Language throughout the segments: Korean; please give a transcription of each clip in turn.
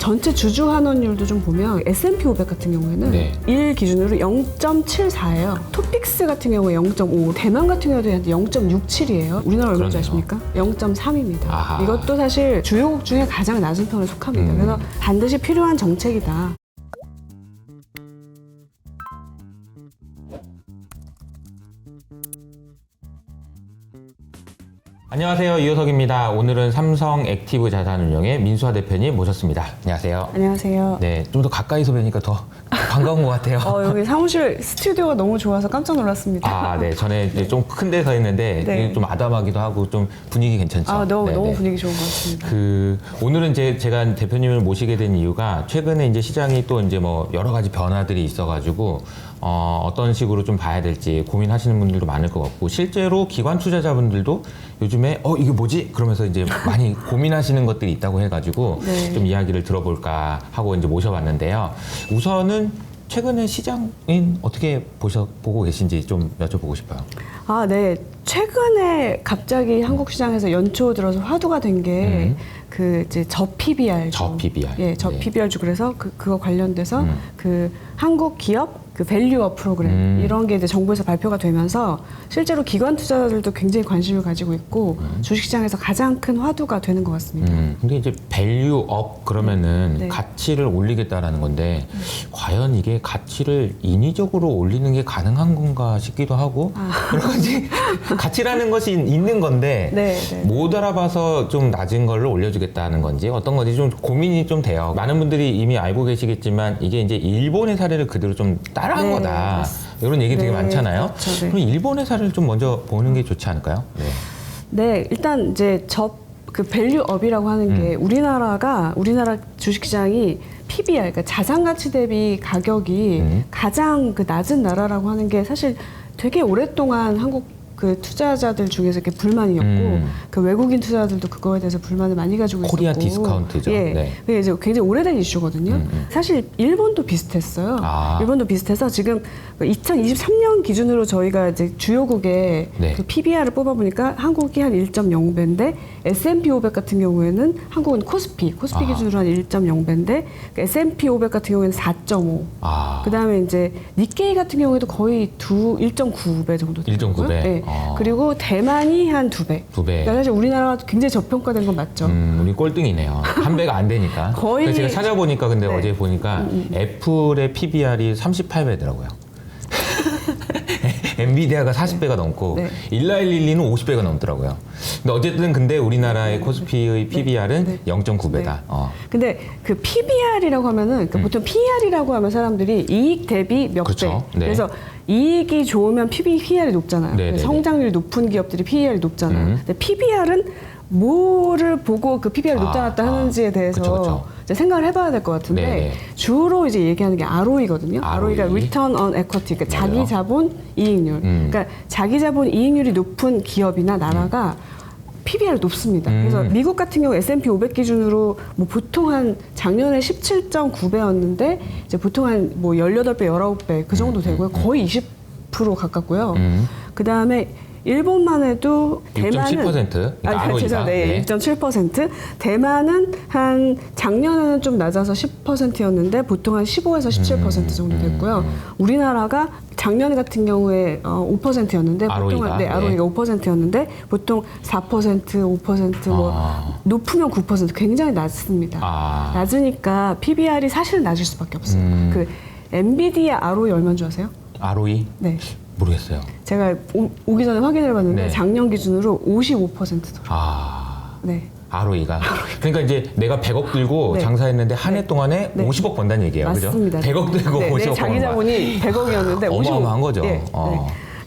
전체 주주 환원율도 좀 보면 S&P 500 같은 경우에는 네. 1 기준으로 0.74예요. 토픽스 같은 경우에 0.5, 대만 같은 경우도 0.67이에요. 우리나라 얼마인지 그러네요. 아십니까? 0.3입니다. 아하. 이것도 사실 주요국 중에 가장 낮은 편에 속합니다. 그래서 반드시 필요한 정책이다. 안녕하세요. 이효석입니다. 오늘은 삼성 액티브 자산운용의 민수아 대표님 모셨습니다. 안녕하세요. 안녕하세요. 네, 좀 더 가까이서 뵈니까 더 반가운 것 같아요. 여기 사무실 스튜디오가 너무 좋아서 깜짝 놀랐습니다. 아, 네. 전에 이제 좀 큰 데 서 있는데 네. 좀 아담하기도 하고 좀 분위기 괜찮죠? 너무 네. 분위기 좋은 것 같습니다. 오늘은 제가 대표님을 모시게 된 이유가 최근에 이제 시장이 또 이제 뭐 여러 가지 변화들이 있어가지고 어떤 식으로 좀 봐야 될지 고민하시는 분들도 많을 것 같고 실제로 기관 투자자분들도 요즘에 이게 뭐지? 그러면서 이제 많이 고민하시는 것들이 있다고 해가지고 네. 좀 이야기를 들어볼까 하고 이제 모셔봤는데요. 우선은 최근에 시장인 어떻게 보고 계신지 좀 여쭤보고 싶어요. 네. 최근에 갑자기 한국 시장에서 연초 들어서 화두가 된 게 이제 PBR. 저 PBR. 예, 저 네. PBR 주 그래서 그거 관련돼서 한국 기업 밸류업 프로그램 이런 게 이제 정부에서 발표가 되면서 실제로 기관 투자자들도 굉장히 관심을 가지고 있고 주식시장에서 가장 큰 화두가 되는 것 같습니다. 근데 이제 밸류업 그러면은 네. 가치를 올리겠다라는 건데 과연 이게 가치를 인위적으로 올리는 게 가능한 건가 싶기도 하고 여러 가지 가치라는 것이 있는 건데 네. 못 알아봐서 좀 낮은 걸로 올려주겠다는 건지 어떤 건지 좀 고민이 좀 돼요. 많은 분들이 이미 알고 계시겠지만 이게 이제 일본의 사례를 그대로 좀 따라한 네, 거다. 맞습니다. 이런 얘기 되게 네, 많잖아요. 그렇죠, 네. 그럼 일본의 사례를 좀 먼저 보는 게 좋지 않을까요? 네. 네, 일단 이제 밸류업이라고 하는 게 우리나라 주식시장이 PBR, 그러니까 자산가치 대비 가격이 가장 낮은 나라라고 하는 게 사실 되게 오랫동안 한국 투자자들 중에서 이렇게 불만이었고 외국인 투자자들도 그거에 대해서 불만을 많이 가지고 있었고 코리아 디스카운트죠. 예, 네. 그게 이제 굉장히 오래된 이슈거든요. 사실 일본도 비슷했어요. 일본도 비슷해서 지금 2023년 기준으로 저희가 이제 주요국의 네. PBR을 뽑아보니까 한국이 한 1.0배인데 S&P 500 같은 경우에는 한국은 코스피 기준으로 한 1.0배인데 S&P 500 같은 경우에는 4.5. 그다음에 이제 니케이 같은 경우에도 거의 1.9배 정도 되고요. 1.9배. 네. 그리고 대만이 한 2배. 2배. 그러니까 사실 우리나라가 굉장히 저평가된 건 맞죠. 우리 꼴등이네요. 한 배가 안 되니까. 거의- 그래서 제가 찾아보니까 근데 네. 어제 보니까 애플의 PBR이 38배더라고요. 엔비디아가 40배가 넘고 네. 1112는 50배가 넘더라고요. 근데 어쨌든 근데 우리나라의 코스피의 PBR은 네. 0.9배다. 근데 PBR이라고 하면은 보통 PER이라고 하면 사람들이 이익 대비 몇 그렇죠. 배. 네. 그래서 이익이 좋으면 PER이 높잖아요. 네, 네, 성장률이 높은 기업들이 PER이 높잖아요. 근데 PBR은 뭐를 보고 PBR이 높다 낮다 하는지에 대해서 그쵸. 이제 생각을 해봐야 될 것 같은데 네. 주로 이제 얘기하는 게 ROE거든요. ROE. ROE가 Return on Equity, 그러니까 맞아요. 자기 자본 이익률. 그러니까 자기 자본 이익률이 높은 기업이나 나라가 PBR이 높습니다. 그래서 미국 같은 경우 S&P 500 기준으로 보통 한 작년에 17.9배였는데 이제 보통 한 18배, 19배 그 정도 되고요. 거의 20% 가깝고요. 그 다음에 일본만 해도 대만은 6.7%. 그러니까 ROE가. 네, 1.7%. 대만은 한 작년에는 좀 낮아서 10%였는데 보통 한 15에서 17% 정도 됐고요. 우리나라가 작년 같은 경우에 5%였는데 보통 ROE가? ROE가 5%였는데 보통 4%, 5% 높으면 9% 굉장히 낮습니다. 낮으니까 PBR이 사실 낮을 수밖에 없어요. 엔비디아 ROE 얼마인 줄 아세요? ROE? 네. 모르겠어요. 제가 오기 전에 확인을 해봤는데 네. 작년 기준으로 55%더라고요. 네. ROE가. 그러니까 이제 내가 100억 들고 네. 장사했는데 한 해 동안에 네. 50억 번다는 얘기예요. 맞습니다. 그죠? 100억 들고 네, 50억 자기 버는 거야. 자본이 100억이었는데 어마어마한 거죠. 네.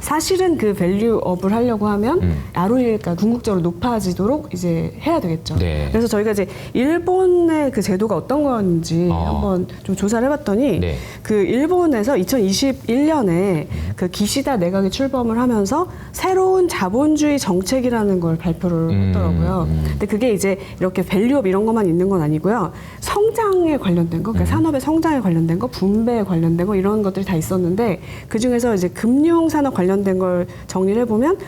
사실은 밸류업을 하려고 하면 ROE가 궁극적으로 높아지도록 이제 해야 되겠죠. 네. 그래서 저희가 이제 일본의 제도가 어떤 건지 한번 좀 조사를 해봤더니 네. 일본에서 2021년에 기시다 내각이 출범을 하면서 새로운 자본주의 정책이라는 걸 발표를 했더라고요. 근데 그게 이제 이렇게 밸류업 이런 것만 있는 건 아니고요. 성장에 관련된 거, 그러니까 산업의 성장에 관련된 거, 분배에 관련된 거 이런 것들이 다 있었는데 그 중에서 이제 금융 산업 관련된 걸 정리를 해보면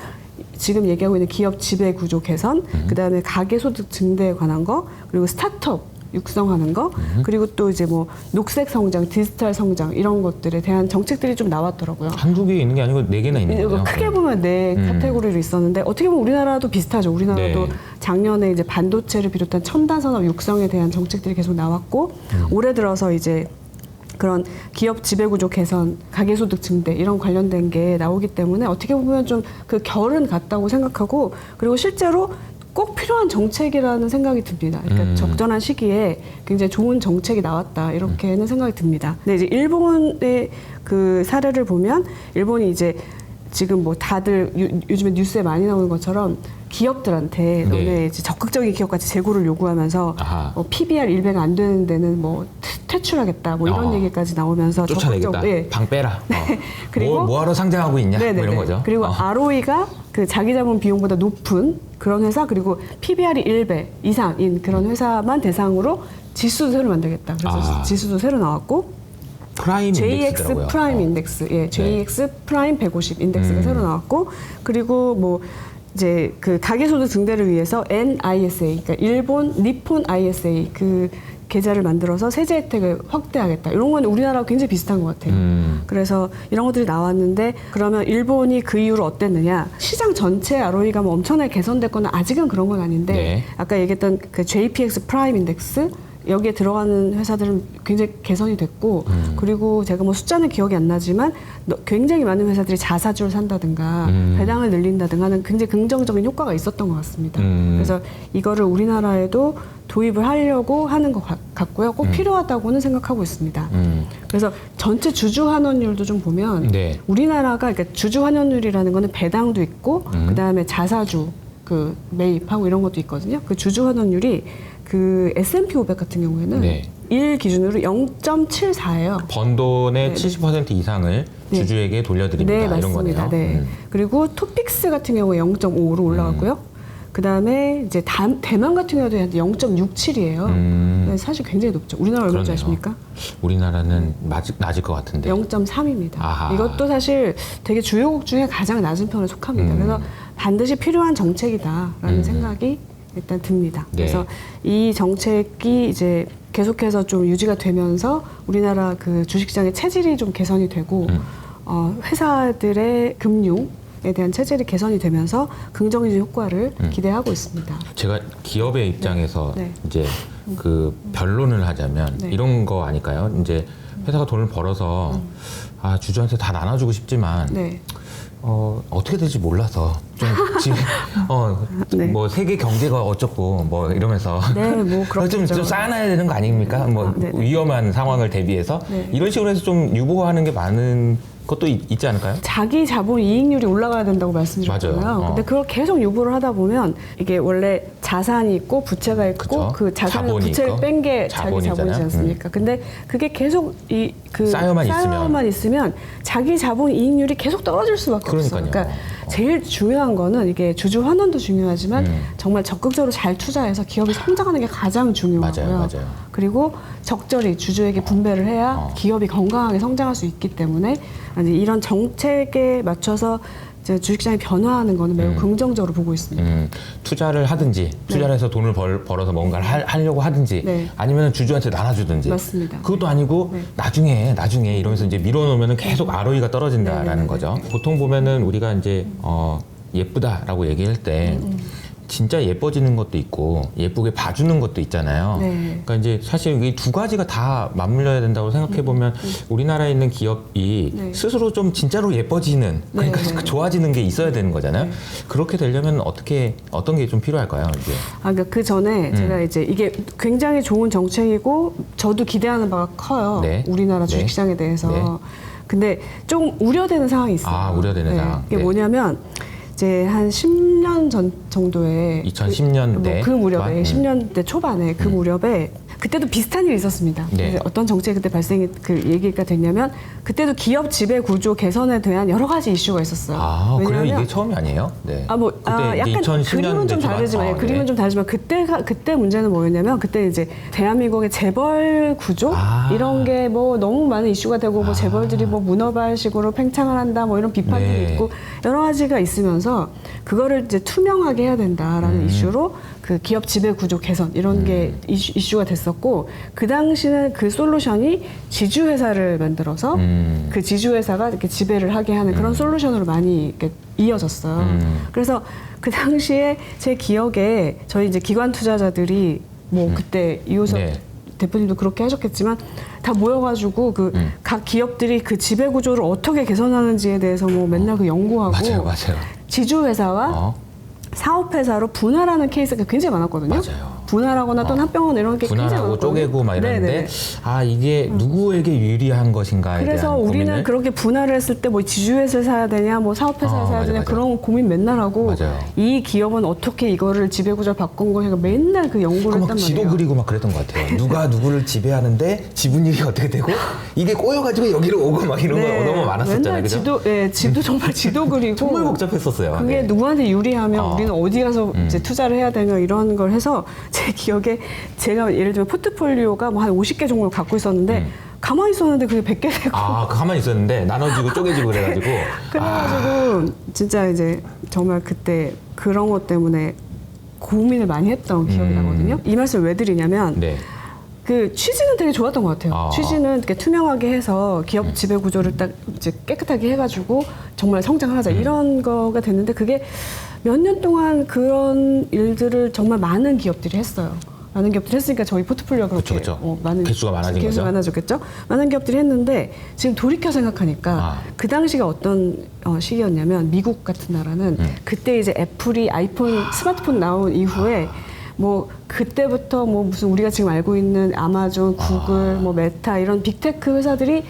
지금 얘기하고 있는 기업 지배 구조 개선, 그다음에 가계 소득 증대에 관한 거, 그리고 스타트업 육성하는 거, 그리고 또 이제 뭐 녹색 성장, 디지털 성장 이런 것들에 대한 정책들이 좀 나왔더라고요. 한두 개 있는 게 아니고 네 개나 있는 거죠. 크게 보면 네 카테고리로 있었는데 어떻게 보면 우리나라도 비슷하죠. 우리나라도 네. 작년에 이제 반도체를 비롯한 첨단 산업 육성에 대한 정책들이 계속 나왔고 올해 들어서 이제 그런 기업 지배구조 개선, 가계소득 증대 이런 관련된 게 나오기 때문에 어떻게 보면 좀 그 결은 같다고 생각하고 그리고 실제로 꼭 필요한 정책이라는 생각이 듭니다. 그러니까 적절한 시기에 굉장히 좋은 정책이 나왔다 이렇게는 생각이 듭니다. 근데 이제 일본의 그 사례를 보면 일본이 이제 지금 뭐 다들 요즘에 뉴스에 많이 나오는 것처럼 기업들한테 너네 이제 적극적인 기업같이 재고를 요구하면서 PBR 1배가 안 되는 데는 뭐 퇴출하겠다 뭐 이런 얘기까지 나오면서 쫓아내겠다. 방 빼라. 그리고 뭐하러 상장하고 있냐 뭐 이런 거죠. 그리고 ROE가 그 자기 자본 비용보다 높은 그런 회사 그리고 PBR이 1배 이상인 그런 회사만 대상으로 지수도 새로 만들겠다. 그래서 지수도 새로 나왔고 프라임 JX 인덱스더라고요. 프라임 인덱스, 예, JX 프라임 150 인덱스가 새로 나왔고 그리고 뭐 이제 그 가계소득 증대를 위해서 NISA, 그러니까 일본 니폰 ISA 그 계좌를 만들어서 세제 혜택을 확대하겠다. 이런 건 우리나라하고 굉장히 비슷한 것 같아요. 그래서 이런 것들이 나왔는데 그러면 일본이 그 이후로 어땠느냐? 시장 전체 ROE가 뭐 엄청나게 개선됐거나 아직은 그런 건 아닌데 아까 얘기했던 그 JPX 프라임 인덱스 여기에 들어가는 회사들은 굉장히 개선이 됐고 그리고 제가 뭐 숫자는 기억이 안 나지만 굉장히 많은 회사들이 자사주를 산다든가 배당을 늘린다든가 하는 굉장히 긍정적인 효과가 있었던 것 같습니다. 그래서 이거를 우리나라에도 도입을 하려고 하는 것 같고요. 꼭 필요하다고는 생각하고 있습니다. 그래서 전체 주주 환원율도 좀 보면 우리나라가 그러니까 주주 환원율이라는 거는 배당도 있고 그다음에 자사주 그 매입하고 이런 것도 있거든요. 그 주주 환원율이 그 S&P 500 같은 경우에는 일 기준으로 0.74예요. 번 돈의 70% 이상을 주주에게 돌려드립니다. 이런 거네요. 네. 그리고 토픽스 같은 경우에 0.5로 올라갔고요. 그 다음에 이제 대만 같은 경우도 0.67이에요. 사실 굉장히 높죠. 우리나라 얼마인지 아십니까? 우리나라는 낮을 것 같은데. 0.3입니다. 이것도 사실 되게 주요국 중에 가장 낮은 편에 속합니다. 그래서 반드시 필요한 정책이다라는 생각이 일단 듭니다. 그래서 이 정책이 이제 계속해서 좀 유지가 되면서 우리나라 그 주식시장의 체질이 좀 개선이 되고 회사들의 금융에 대한 체질이 개선이 되면서 긍정적인 효과를 기대하고 있습니다. 제가 기업의 입장에서 이제 그 변론을 하자면 이런 거 아닐까요? 이제 회사가 돈을 벌어서 주주한테 다 나눠주고 싶지만 어떻게 될지 몰라서 좀 지금 뭐 세계 경제가 어쩌고 뭐 이러면서 뭐 좀 쌓아놔야 되는 거 아닙니까? 뭐 위험한 상황을 대비해서 이런 식으로 해서 좀 유보하는 게 많은 것도 있지 않을까요? 자기 자본 이익률이 올라가야 된다고 말씀드렸잖아요. 근데 그걸 계속 유보를 하다 보면 이게 원래 자산이 있고 부채가 있고 그 자산과 부채를 뺀 게 자기 자본이지 않습니까? 근데 그게 계속 쌓여만 있으면 자기 자본 이익률이 계속 떨어질 수밖에 없어요. 그러니까 제일 중요한 거는 이게 주주 환원도 중요하지만 정말 적극적으로 잘 투자해서 기업이 성장하는 게 가장 중요하고요. 맞아요. 그리고 적절히 주주에게 분배를 해야 기업이 건강하게 성장할 수 있기 때문에 이런 정책에 맞춰서 이제 주식시장이 변화하는 거는 매우 긍정적으로 보고 있습니다. 투자를 하든지 투자를 해서 돈을 벌어서 뭔가를 하려고 하든지 아니면 주주한테 나눠주든지 맞습니다. 그것도 아니고 나중에 이러면서 이제 밀어놓으면 계속 ROE가 떨어진다라는 거죠. 보통 보면은 우리가 이제 예쁘다라고 얘기할 때 진짜 예뻐지는 것도 있고 예쁘게 봐주는 것도 있잖아요. 그러니까 이제 사실 이 두 가지가 다 맞물려야 된다고 생각해 보면 우리나라에 있는 기업이 스스로 좀 진짜로 예뻐지는 그러니까 좋아지는 게 있어야 되는 거잖아요. 그렇게 되려면 어떤 게 좀 필요할까요? 이제. 그러니까 그 전에 제가 이제 이게 굉장히 좋은 정책이고 저도 기대하는 바가 커요. 우리나라 주식시장에 대해서. 근데 좀 우려되는 상황이 있어요. 우려되는 상황. 이게 뭐냐면. 이제 한 10년 전 정도에 2010년대 그 무렵에 10년대 초반에 그 무렵에 그때도 비슷한 일이 있었습니다. 이제 어떤 정책이 그때 발생이 그 얘기가 됐냐면 그때도 기업 지배 구조 개선에 대한 여러 가지 이슈가 있었어요. 그래요? 이게 처음이 아니에요? 약간 그림은 좀 다르지만 그림은 좀 다르지만 그때 문제는 뭐였냐면 그때 이제 대한민국의 재벌 구조 이런 게 뭐 너무 많은 이슈가 되고 뭐 재벌들이 뭐 문어발식으로 팽창을 한다 뭐 이런 비판들이 있고 여러 가지가 있으면서 그거를 이제 투명하게 해야 된다라는 이슈로 그 기업 지배 구조 개선 이런 게 이슈가 됐었고 그 당시는 그 솔루션이 지주회사를 만들어서 그 지주회사가 이렇게 지배를 하게 하는 그런 솔루션으로 많이 이렇게 이어졌어요. 그래서 그 당시에 제 기억에 저희 이제 기관 투자자들이 뭐 그때 이호섭 네. 대표님도 그렇게 하셨겠지만 다 모여가지고 그 각 기업들이 그 지배 구조를 어떻게 개선하는지에 대해서 뭐 맨날 그 연구하고 맞아요. 지주회사와 사업회사로 분할하는 케이스가 굉장히 많았거든요. 맞아요. 분할하거나 또는 합병하거나 이런 게 굉장히 분할하고 많았거든요. 쪼개고 막 이러는데 네네네. 아 이게 누구에게 유리한 것인가에 그래서 대한 우리는 고민을 그렇게 분할을 했을 때 뭐 지주회사를 사야 되냐 뭐 사업회사를 사야 맞아, 되냐 맞아. 그런 고민 맨날 하고 맞아요. 이 기업은 어떻게 이거를 지배구조를 바꾼 거니까 맨날 그 연구를 막 했단 지도 말이에요. 그리고 막 그랬던 것 같아요. 누가 누구를 지배하는데 지분율이 어떻게 되고 이게 꼬여가지고 여기로 오고 막 이런 거 너무 많았었잖아요. 맨날 그죠? 지도, 예, 지도 정말 지도 그리고 정말 복잡했었어요. 그게 네. 누구한테 유리하면 우리는 어디 가서 이제 투자를 해야 되며 이런 걸 해서 제 기억에 제가 예를 들면 포트폴리오가 뭐 한 50개 종목을 갖고 있었는데 가만히 있었는데 그게 100개 되고 아, 가만히 있었는데 나눠지고 쪼개지고 그래가지고 그래가지고 진짜 이제 정말 그때 그런 것 때문에 고민을 많이 했던 기억이 나거든요. 이 말씀을 왜 드리냐면 네. 그 취지는 되게 좋았던 것 같아요. 아. 취지는 이렇게 투명하게 해서 기업 지배 구조를 딱 이제 깨끗하게 해가지고 정말 성장하자 이런 거가 됐는데 그게 몇 년 동안 그런 일들을 정말 많은 기업들이 했어요. 많은 기업들이 했으니까 저희 포트폴리오가 그렇게 그쵸. 많은 개수가 많아진 개수가 거죠? 많아졌겠죠. 많은 기업들이 했는데 지금 돌이켜 생각하니까 아. 그 당시가 어떤 시기였냐면 미국 같은 나라는 그때 이제 애플이 아이폰 스마트폰 나온 이후에 뭐 그때부터 뭐 무슨 우리가 지금 알고 있는 아마존, 구글, 뭐 메타 이런 빅테크 회사들이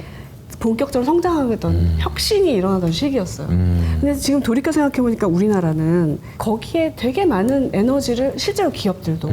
본격적으로 성장하던 혁신이 일어나던 시기였어요. 근데 지금 돌이켜 생각해 보니까 우리나라는 거기에 되게 많은 에너지를 실제로 기업들도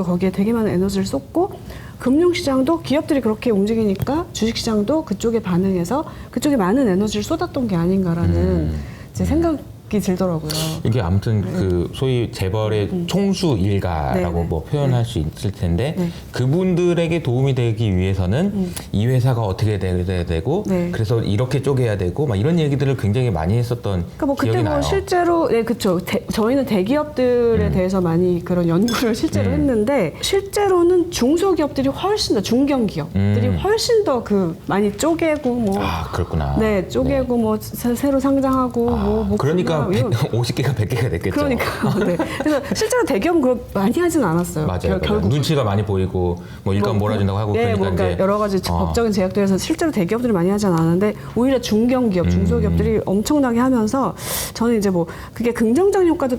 거기에 되게 많은 에너지를 쏟고 금융시장도 기업들이 그렇게 움직이니까 주식시장도 그쪽에 반응해서 그쪽에 많은 에너지를 쏟았던 게 아닌가라는 제 생각이 들더라고요. 이게 아무튼 그 소위 재벌의 총수 일가라고 네. 뭐 표현할 수 있을 텐데 네. 그분들에게 도움이 되기 위해서는 이 회사가 어떻게 돼야 되고 네. 그래서 이렇게 쪼개야 되고 막 이런 얘기들을 굉장히 많이 했었던 그러니까 뭐 기억이 그때 뭐 나요. 실제로 네 그렇죠. 저희는 대기업들에 대해서 많이 그런 연구를 실제로 했는데 실제로는 중소기업들이 훨씬 더 중견기업들이 훨씬 더 그 많이 쪼개고 뭐 아 그렇구나. 네, 쪼개고 뭐 새로 상장하고 뭐 그러니까 이런- 50개가 100개가 됐겠죠. 그러니까 네. 그래서 실제로 대기업은 그걸 많이 하지는 않았어요. 맞아요. 결국 눈치가 많이 보이고 뭐 일감 몰아준다고 하고 네, 그러니까 뭐 그러니까 이제 여러 가지 법적인 제약들에 서 실제로 대기업들이 많이 하지 않았는데 오히려 중견기업, 중소기업들이 엄청나게 하면서 저는 이제 뭐 그게 긍정적인 효과도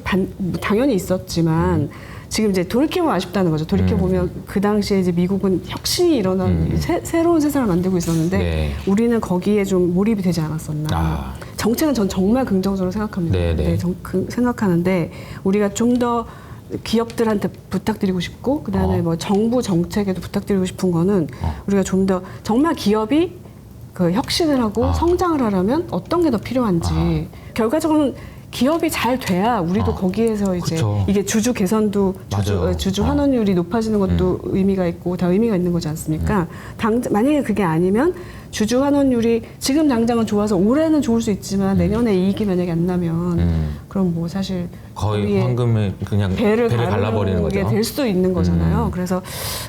당연히 있었지만 지금 이제 돌이켜보면 아쉽다는 거죠. 돌이켜보면 그 당시에 이제 미국은 혁신이 일어난 새로운 세상을 만들고 있었는데 네. 우리는 거기에 좀 몰입이 되지 않았었나. 아. 정책은 전 정말 긍정적으로 생각합니다. 네, 네. 생각하는데 우리가 좀 더 기업들한테 부탁드리고 싶고 그다음에 뭐 정부 정책에도 부탁드리고 싶은 거는 우리가 좀 더 정말 기업이 그 혁신을 하고 성장을 하려면 어떤 게 더 필요한지 결과적으로는 기업이 잘 돼야 우리도 거기에서 이제 그쵸. 이게 주주 개선도 맞아요. 주주 환원율이 높아지는 것도 의미가 있고 다 의미가 있는 거지 않습니까? 만약에 그게 아니면 주주 환원율이 지금 당장은 좋아서 올해는 좋을 수 있지만 내년에 이익이 만약에 안 나면 그럼 뭐 사실 거의 우리의 황금을 그냥 배를 갈라버리는 거죠. 게 될 수도 있는 거잖아요. 그래서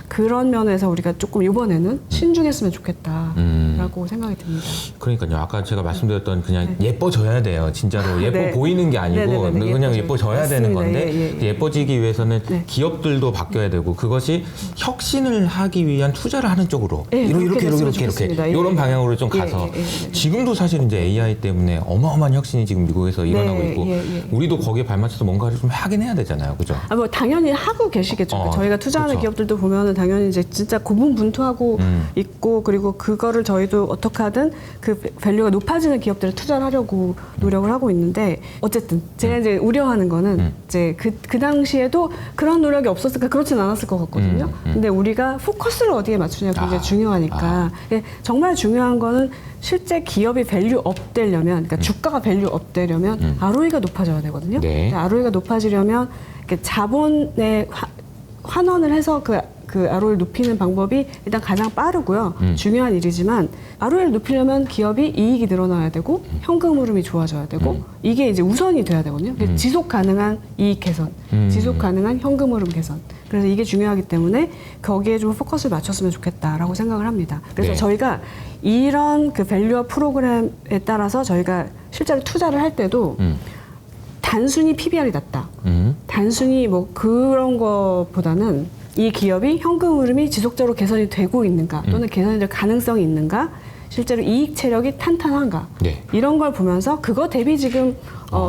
그런 면에서 우리가 조금 이번에는 신중했으면 좋겠다라고 생각이 듭니다. 그러니까요. 아까 제가 말씀드렸던 그냥 예뻐져야 돼요. 진짜로 예뻐 네. 보이는 게 아니고 네네네. 그냥 예뻐져야 되는 맞습니다. 건데 예뻐지기 위해서는 네. 기업들도 바뀌어야 되고 그것이 혁신을 하기 위한 투자를 하는 쪽으로 네, 그렇게 됐으면 좋겠습니다. 예. 이런 방향으로 좀 가서 지금도 사실 이제 AI 때문에 어마어마한 혁신이 지금 미국에서 일어나고 네, 있고 예. 우리도 거기에 발맞춰서 뭔가를 좀 하긴 해야 되잖아요. 그죠? 뭐 당연히 하고 계시겠죠. 저희가 투자하는 그렇죠. 기업들도 보면은 당연히 이제 진짜 고분분투하고 있고 그리고 그거를 저희도 어떻게 하든 그 밸류가 높아지는 기업들을 투자를 하려고 노력을 하고 있는데 어쨌든 제가 이제 우려하는 거는 이제 그 당시에도 그런 노력이 없었을까 그렇진 않았을 것 같거든요. 근데 우리가 포커스를 어디에 맞추냐가 굉장히 중요하니까 정말 중요한 거는 실제 기업이 밸류업 되려면 그러니까 주가가 밸류업 되려면 ROE가 높아져야 되거든요. 네. ROE가 높아지려면 이렇게 자본의 환원을 해서 그 ROE를 높이는 방법이 일단 가장 빠르고요. 중요한 일이지만 ROE를 높이려면 기업이 이익이 늘어나야 되고 현금 흐름이 좋아져야 되고 이게 이제 우선이 돼야 되거든요. 지속 가능한 이익 개선, 지속 가능한 현금 흐름 개선. 그래서 이게 중요하기 때문에 거기에 좀 포커스를 맞췄으면 좋겠다라고 생각을 합니다. 그래서 네. 저희가 이런 그 밸류업 프로그램에 따라서 저희가 실제로 투자를 할 때도 단순히 PBR이 낮다. 단순히 뭐 그런 거보다는 이 기업이 현금 흐름이 지속적으로 개선이 되고 있는가 또는 개선이 될 가능성이 있는가 실제로 이익 체력이 탄탄한가 네. 이런 걸 보면서 그거 대비 지금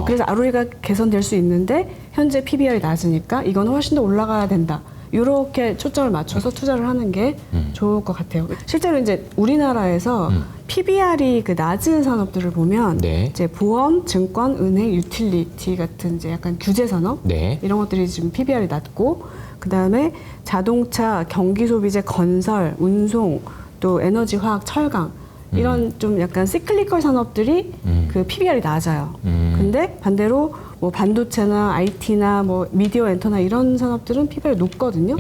그래서 ROE가 개선될 수 있는데 현재 PBR이 낮으니까 이건 훨씬 더 올라가야 된다. 이렇게 초점을 맞춰서 투자를 하는 게 좋을 것 같아요. 실제로 이제 우리나라에서 PBR이 그 낮은 산업들을 보면 네. 이제 보험, 증권, 은행, 유틸리티 같은 이제 약간 규제 산업 네. 이런 것들이 지금 PBR이 낮고 그 다음에 자동차, 경기소비재, 건설, 운송, 또 에너지, 화학, 철강 이런 좀 약간 시클리컬 산업들이 그 PBR이 낮아요. 근데 반대로 뭐 반도체나 IT나 뭐 미디어 엔터나 이런 산업들은 PBR이 높거든요.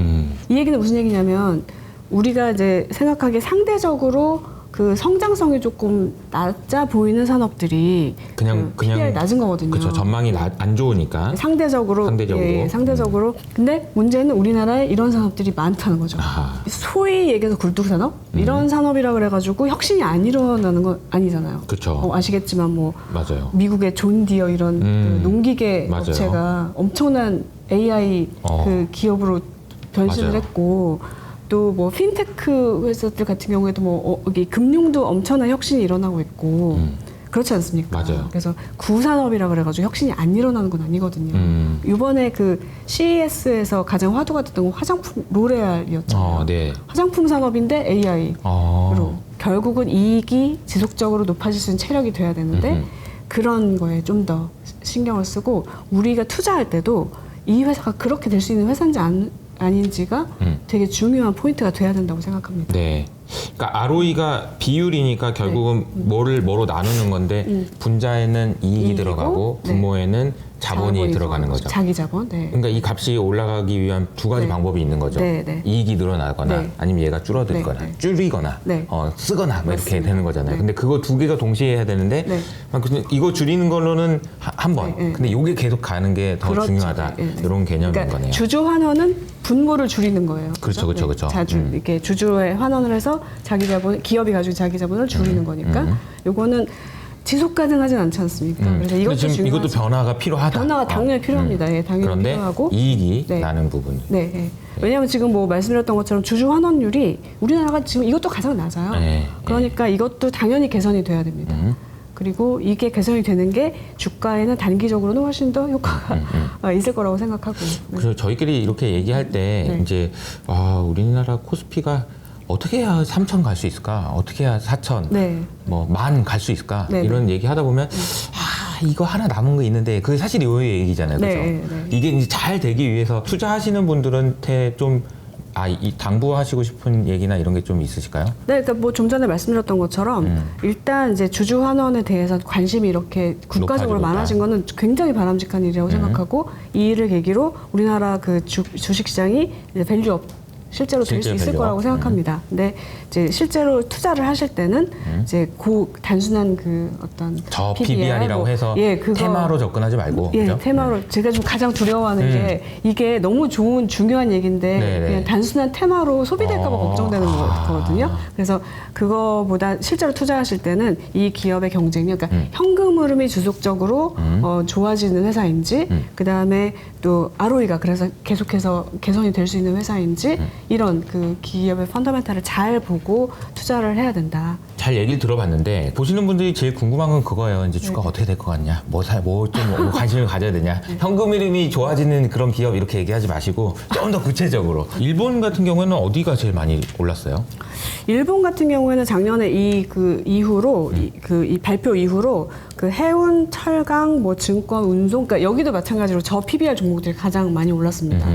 이 얘기는 무슨 얘기냐면 우리가 이제 생각하기에 상대적으로 그 성장성이 조금 낮아 보이는 산업들이 그냥 PBR이 낮은 거거든요. 그렇죠. 전망이 안 좋으니까. 상대적으로. 예, 상대적으로. 근데 문제는 우리나라에 이런 산업들이 많다는 거죠. 아하. 소위 얘기해서 굴뚝산업? 이런 산업이라 그래가지고 혁신이 안 일어나는 건 아니잖아요. 그렇죠. 아시겠지만 뭐 맞아요. 미국의 존 디어 이런 그 농기계 맞아요. 업체가 엄청난 AI 그 기업으로 변신을 맞아요. 했고 또 뭐 핀테크 회사들 같은 경우에도 뭐 여기 금융도 엄청난 혁신이 일어나고 있고 그렇지 않습니까? 맞아요. 그래서 구산업이라 그래가지고 혁신이 안 일어나는 건 아니거든요. 이번에 그 CES에서 가장 화두가 됐던 건 화장품 로레알이었잖아요. 네. 화장품 산업인데 AI로 결국은 이익이 지속적으로 높아질 수 있는 체력이 돼야 되는데 그런 거에 좀 더 신경을 쓰고 우리가 투자할 때도 이 회사가 그렇게 될 수 있는 회사인지 아닌지가 되게 중요한 포인트가 돼야 된다고 생각합니다. 네. 그러니까 ROE가 비율이니까 결국은 뭐로 나누는 건데 분자에는 이익이 이익이고, 들어가고 네. 분모에는 자본이 들어가는 거죠. 자기 자본. 네. 그러니까 이 값이 올라가기 위한 두 가지 네. 방법이 있는 거죠. 네, 네. 이익이 늘어나거나 네. 아니면 얘가 줄어들거나 네, 네. 줄이거나 네. 쓰거나 뭐 이렇게 맞습니다. 되는 거잖아요. 네. 근데 그거 두 개가 동시에 해야 되는데 네. 근데 이거 줄이는 걸로는 한 번. 네, 네. 근데 이게 계속 가는 게 더 그렇죠. 중요하다. 네, 네. 이런 개념인 그러니까 거네요. 주주 환원은 분모를 줄이는 거예요. 그렇죠, 그렇죠. 이렇게 주주에 환원을 해서 자기 자본, 기업이 가지고 자기 자본을 줄이는 거니까 요거는 지속 가능하진 않지 않습니까? 그래서 근데 이것도 지금 중요하죠. 이것도 변화가 필요하다. 변화가 당연히 필요합니다. 예, 당연히 그런데 필요하고. 이익이 네. 나는 부분. 네, 예. 왜냐하면 지금 뭐 말씀드렸던 것처럼 주주 환원율이 우리나라가 지금 이것도 가장 낮아요. 네, 그러니까 이것도 당연히 개선이 돼야 됩니다. 그리고 이게 개선이 되는 게 주가에는 단기적으로는 훨씬 더 효과가 있을 거라고 생각하고. 네. 그래서 저희끼리 이렇게 얘기할 때 네. 이제 우리나라 코스피가 어떻게 해야 3천 갈 수 있을까? 어떻게 해야 4천? 네. 뭐 만 갈 수 있을까? 네, 이런 얘기 하다 보면 이거 하나 남은 거 있는데 그게 사실 이 얘기잖아요. 그렇죠? 네, 네. 이게 이제 잘 되기 위해서 투자하시는 분들한테 좀 이 당부하시고 싶은 얘기나 이런 게 좀 있으실까요? 네, 그러니까 뭐 좀 전에 말씀드렸던 것처럼 일단 이제 주주 환원에 대해서 관심이 이렇게 국가적으로 높아지고 많아진 있다. 거는 굉장히 바람직한 일이라고 생각하고 이 일을 계기로 우리나라 그 주식시장이 이제 밸류업 실제로 될 수 실제 있을 밸류업. 거라고 생각합니다. 근데 이제 실제로 투자를 하실 때는 이제 단순한 그 어떤 저 PBR PBR이라고 뭐, 해서 그거 테마로 접근하지 말고. 예, 그죠? 테마로 제가 좀 가장 두려워하는 게 이게 너무 좋은 중요한 얘기인데 네네. 그냥 단순한 테마로 소비될까 봐 걱정되는 거거든요. 그래서 그거보다 실제로 투자하실 때는 이 기업의 경쟁력, 그러니까 현금 흐름이 지속적으로 좋아지는 회사인지, 그 다음에 또 ROE가 그래서 계속해서 개선이 될 수 있는 회사인지 이런 그 기업의 펀더멘탈을 잘 보고 투자를 해야 된다. 잘 얘기를 들어봤는데 보시는 분들이 제일 궁금한 건 그거예요. 이제 주가가 어떻게 될 것 같냐, 뭐 좀 관심을 가져야 되냐, 현금 흐름이 좋아지는 그런 기업 이렇게 얘기하지 마시고 좀 더 구체적으로. 일본 같은 경우에는 어디가 제일 많이 올랐어요? 일본 같은 경우에는 작년에 이후로 이 발표 이후로 그 해운, 철강, 뭐 증권, 운송, 그러니까 여기도 마찬가지로 저 PBR 종목들이 가장 많이 올랐습니다.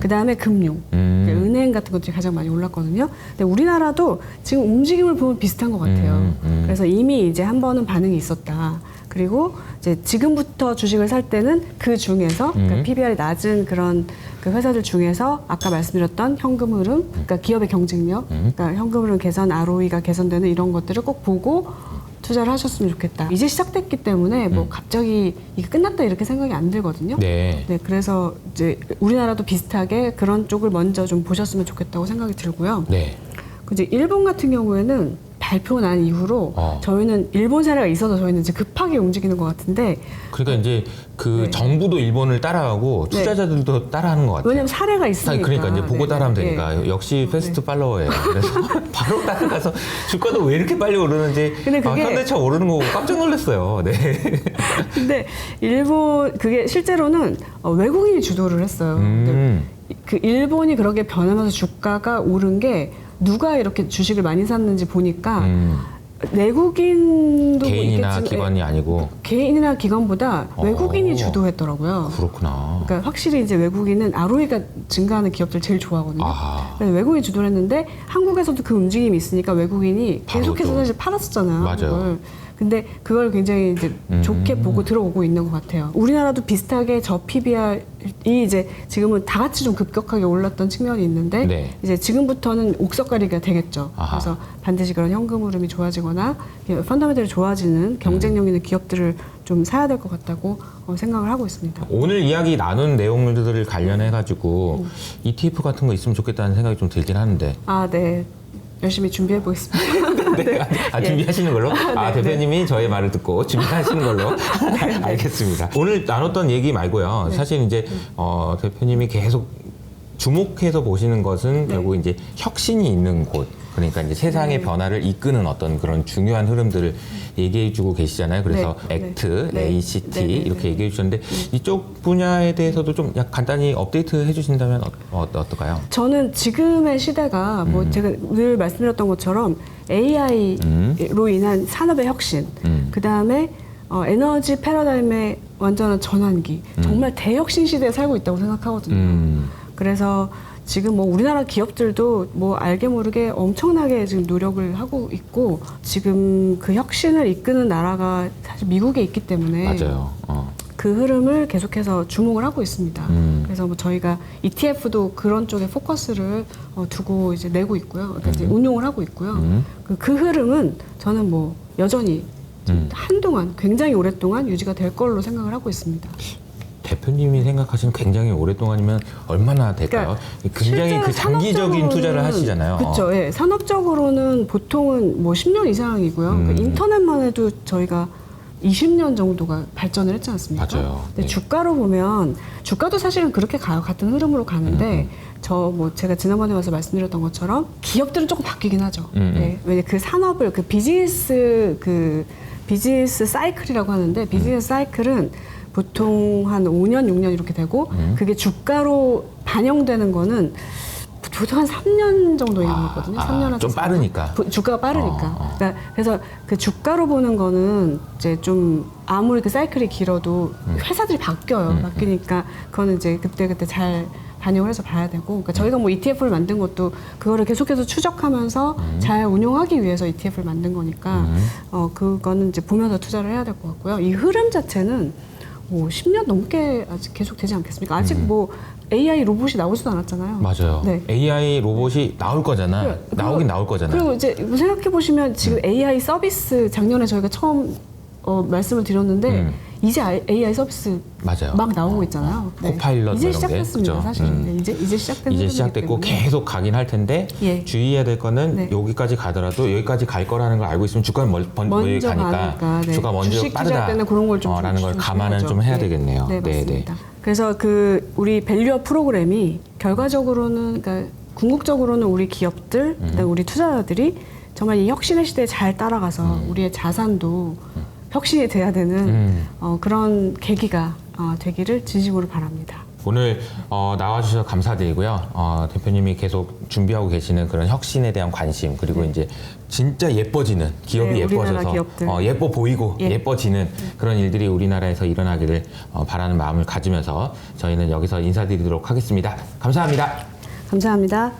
그 다음에 금융, 그러니까 은행 같은 것들이 가장 많이 올랐거든요. 근데 우리나라도 지금 움직임을 보면 비슷한 것 같아요. 그래서 이미 이제 한 번은 반응이 있었다. 그리고 이제 지금부터 주식을 살 때는 그 중에서 그러니까 PBR이 낮은 그런 그 회사들 중에서 아까 말씀드렸던 현금 흐름, 그러니까 기업의 경쟁력, 그러니까 현금 흐름 개선, ROE가 개선되는 이런 것들을 꼭 보고 투자를 하셨으면 좋겠다. 이제 시작됐기 때문에 뭐 갑자기 이게 끝났다 이렇게 생각이 안 들거든요. 네. 네, 그래서 이제 우리나라도 비슷하게 그런 쪽을 먼저 좀 보셨으면 좋겠다고 생각이 들고요. 네. 이제 일본 같은 경우에는 발표 난 이후로 저희는 일본 사례가 있어서 저희는 이제 급하게 움직이는 것 같은데 그러니까 이제 그 네. 정부도 일본을 따라하고 네. 투자자들도 따라하는 것 같아요. 왜냐면 사례가 있으니까. 그러니까 이제 보고 네, 따라하면 네. 되니까 역시 패스트 팔로워예요. 그래서 바로 따라가서 주가도 왜 이렇게 빨리 오르는지 근데 그게- 현대차 오르는 거 깜짝 놀랐어요. 네. 근데 일본 그게 실제로는 외국인이 주도를 했어요. 근데 그 일본이 그렇게 변하면서 주가가 오른 게 누가 이렇게 주식을 많이 샀는지 보니까 내국인도 개인이나 있겠지만 기관이 아니고 개인이나 기관보다 외국인이 어. 주도했더라고요. 그렇구나. 그러니까 확실히 이제 외국인은 ROE가 증가하는 기업들 제일 좋아하거든요. 아. 그래서 외국인이 주도를 했는데 한국에서도 그 움직임이 있으니까 외국인이 바로 계속해서 또. 사실 팔았었잖아요. 맞아요. 그걸. 근데 그걸 굉장히 이제 좋게 보고 들어오고 있는 것 같아요. 우리나라도 비슷하게 저 PBR이 이제 지금은 다 같이 좀 급격하게 올랐던 측면이 있는데 네. 이제 지금부터는 옥석가리가 되겠죠. 아하. 그래서 반드시 그런 현금 흐름이 좋아지거나 펀더멘털이 좋아지는 경쟁력 있는 기업들을 좀 사야 될 것 같다고 생각을 하고 있습니다. 오늘 이야기 나눈 내용들을 관련해가지고 ETF 같은 거 있으면 좋겠다는 생각이 좀 들긴 하는데. 아, 네. 열심히 준비해 보겠습니다. 네. 준비하시는 걸로? 네, 대표님이 저의 말을 듣고 준비하시는 걸로. 알겠습니다. 오늘 나눴던 얘기 말고요. 사실 이제, 대표님이 계속 주목해서 보시는 것은 결국 이제 혁신이 있는 곳. 그러니까 이제 세상의 변화를 이끄는 어떤 그런 중요한 흐름들을 얘기해 주고 계시잖아요. 그래서 네. 액트, 네. ACT 네. 네. 이렇게 얘기해 주셨는데 이쪽 분야에 대해서도 좀 간단히 업데이트 해 주신다면 어떨까요? 저는 지금의 시대가 뭐 제가 늘 말씀드렸던 것처럼 AI로 인한 산업의 혁신, 그 다음에 에너지 패러다임의 완전한 전환기, 정말 대혁신 시대에 살고 있다고 생각하거든요. 그래서 지금 뭐 우리나라 기업들도 뭐 알게 모르게 엄청나게 지금 노력을 하고 있고 지금 그 혁신을 이끄는 나라가 사실 미국에 있기 때문에 맞아요. 그 흐름을 계속해서 주목을 하고 있습니다. 그래서 뭐 저희가 ETF도 그런 쪽에 포커스를 두고 이제 내고 있고요. 그러니까 이제 운용을 하고 있고요. 그 흐름은 저는 뭐 여전히 한동안 굉장히 오랫동안 유지가 될 걸로 생각을 하고 있습니다. 대표님이 생각하시는 굉장히 오랫동안이면 얼마나 될까요? 굉장히 그 장기적인 투자를 하시잖아요. 그렇죠. 예. 산업적으로는 보통은 뭐 10년 이상이고요. 그러니까 인터넷만 해도 저희가 20년 정도가 발전을 했지 않습니까? 맞아요. 근데 네. 주가로 보면 주가도 사실은 그렇게 가요. 같은 흐름으로 가는데 저 뭐 제가 지난번에 와서 말씀드렸던 것처럼 기업들은 조금 바뀌긴 하죠. 네. 왜냐 그 산업을 그 비즈니스 사이클이라고 하는데 비즈니스 사이클은 보통 한 5년, 6년 이렇게 되고 그게 주가로 반영되는 거는 보통 한 3년 정도 얘기했거든요. 3년 좀 빠르니까. 주가가 빠르니까. 그러니까 그래서 그 주가로 보는 거는 이제 좀 아무리 그 사이클이 길어도 회사들이 바뀌어요. 바뀌니까 그거는 이제 그때그때 잘 반영을 해서 봐야 되고. 그러니까 저희가 뭐 ETF를 만든 것도 그거를 계속해서 추적하면서 잘 운용하기 위해서 ETF를 만든 거니까 그거는 이제 보면서 투자를 해야 될 것 같고요. 이 흐름 자체는 뭐 10년 넘게 아직 계속 되지 않겠습니까? 아직 뭐 AI 로봇이 나오지도 않았잖아요. 맞아요. 네. AI 로봇이 나올 거잖아. 나오긴 나올 거잖아요. 그리고 이제 생각해 보시면 지금 AI 서비스 작년에 저희가 처음 말씀을 드렸는데 이제 AI 서비스 맞아요. 막 나오고 있잖아요. 네. 코파일럿 이제 이런 게, 시작했습니다. 그죠? 사실 네, 이제 시작된 이제 흐름이기 시작됐고 때문에. 계속 가긴 할 텐데 예. 주의해야 될 거는 네. 여기까지 가더라도 여기까지 갈 거라는 걸 알고 있으면 주가는 먼저 가니까 네. 주가 먼저 주식 투자 때는 그런 걸 좀 라는 걸 감안은 좀 해야 되겠네요. 네, 맞습니다. 그래서 그 우리 밸류업 프로그램이 결과적으로는 그러니까 궁극적으로는 우리 기업들, 그다음에 우리 투자자들이 정말 이 혁신의 시대에 잘 따라가서 우리의 자산도 혁신이 돼야 되는 그런 계기가 되기를 진심으로 바랍니다. 오늘 나와주셔서 감사드리고요. 대표님이 계속 준비하고 계시는 그런 혁신에 대한 관심 그리고 이제 진짜 예뻐지는 기업이 네, 우리나라 예뻐져서 기업들. 예뻐 보이고 예. 예뻐지는 그런 일들이 우리나라에서 일어나기를 바라는 마음을 가지면서 저희는 여기서 인사드리도록 하겠습니다. 감사합니다. 감사합니다.